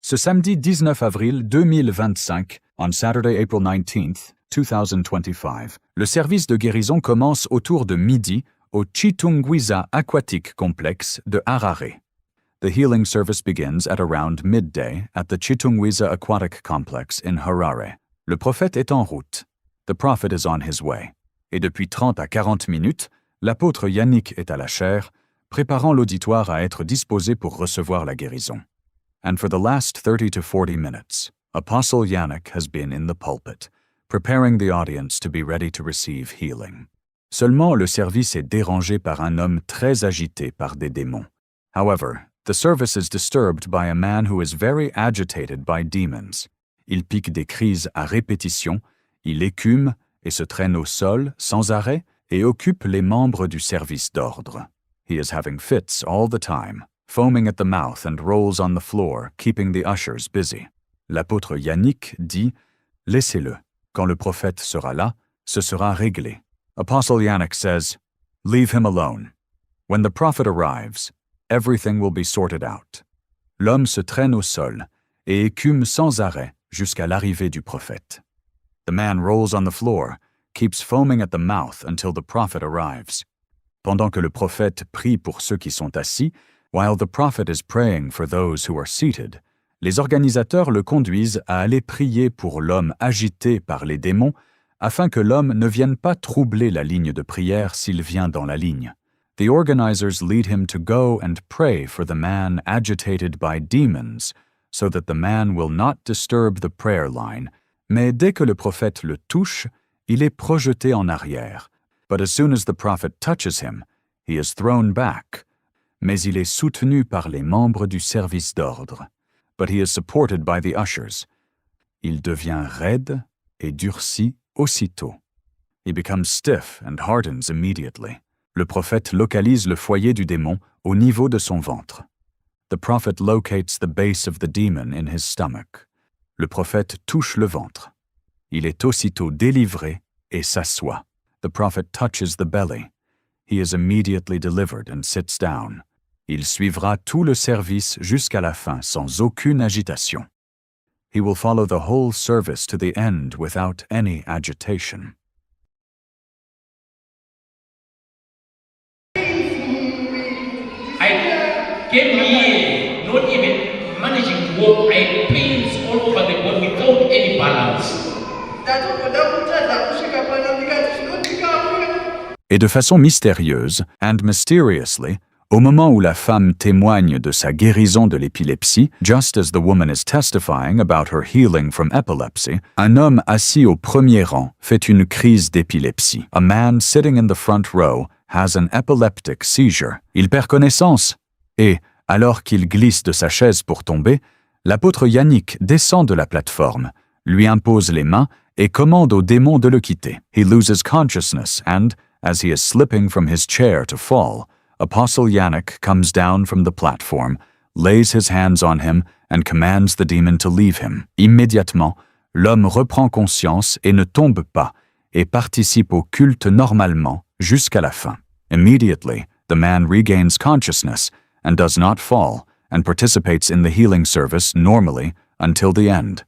Ce samedi 19 avril 2025, on Saturday, April 19th, 2025, le service de guérison commence autour de midi au Chitungwiza Aquatic Complex de Harare. The healing service begins at around midday at the Chitungwiza Aquatic Complex in Harare. Le prophète est en route. The prophet is on his way. Et depuis 30 à 40 minutes, l'apôtre Yannick est à la chaire, préparant l'auditoire à être disposé pour recevoir la guérison. And for the last 30 to 40 minutes, Apostle Yannick has been in the pulpit, preparing the audience to be ready to receive healing. Seulement, le service est dérangé par un homme très agité par des démons. However, the service is disturbed by a man who is very agitated by demons. Il pique des crises à répétition, il écume et se traîne au sol sans arrêt et occupe les membres du service d'ordre. He is having fits all the time, foaming at the mouth and rolls on the floor, keeping the ushers busy. L'apôtre Yannick dit « Laissez-le. Quand le prophète sera là, ce sera réglé. » Apostle Yannick says, "Leave him alone. When the prophet arrives, everything will be sorted out." L'homme se traîne au sol et écume sans arrêt jusqu'à l'arrivée du prophète. The man rolls on the floor, keeps foaming at the mouth until the prophet arrives. Pendant que le prophète prie pour ceux qui sont assis, while the prophet is praying for those who are seated, les organisateurs le conduisent à aller prier pour l'homme agité par les démons afin que l'homme ne vienne pas troubler la ligne de prière s'il vient dans la ligne. The organizers lead him to go and pray for the man agitated by demons so that the man will not disturb the prayer line. Mais dès que le prophète le touche, il est projeté en arrière. But as soon as the prophet touches him, he is thrown back. Mais il est soutenu par les membres du service d'ordre. But he is supported by the ushers. Il devient raide et durci aussitôt. He becomes stiff and hardens immediately. Le prophète localise le foyer du démon au niveau de son ventre. The prophet locates the base of the demon in his stomach. Le prophète touche le ventre. Il est aussitôt délivré et s'assoit. The prophet touches the belly. He is immediately delivered and sits down. Il suivra tout le service jusqu'à la fin sans aucune agitation. He will follow the whole service to the end without any agitation. I came here not even managing to walk. I had pains all over the body without any balance. Et de façon mystérieuse, and mysteriously, au moment où la femme témoigne de sa guérison de l'épilepsie, just as the woman is testifying about her healing from epilepsy, un homme assis au premier rang fait une crise d'épilepsie. A man sitting in the front row has an epileptic seizure. Il perd connaissance. Et, alors qu'il glisse de sa chaise pour tomber, l'apôtre Yannick descend de la plateforme, lui impose les mains et commande au démon de le quitter. He loses consciousness and, as he is slipping from his chair to fall, Apostle Yannick comes down from the platform, lays his hands on him, and commands the demon to leave him. Immédiatement, l'homme reprend conscience et ne tombe pas, et participe au culte normalement jusqu'à la fin. Immediately, the man regains consciousness and does not fall, and participates in the healing service normally until the end.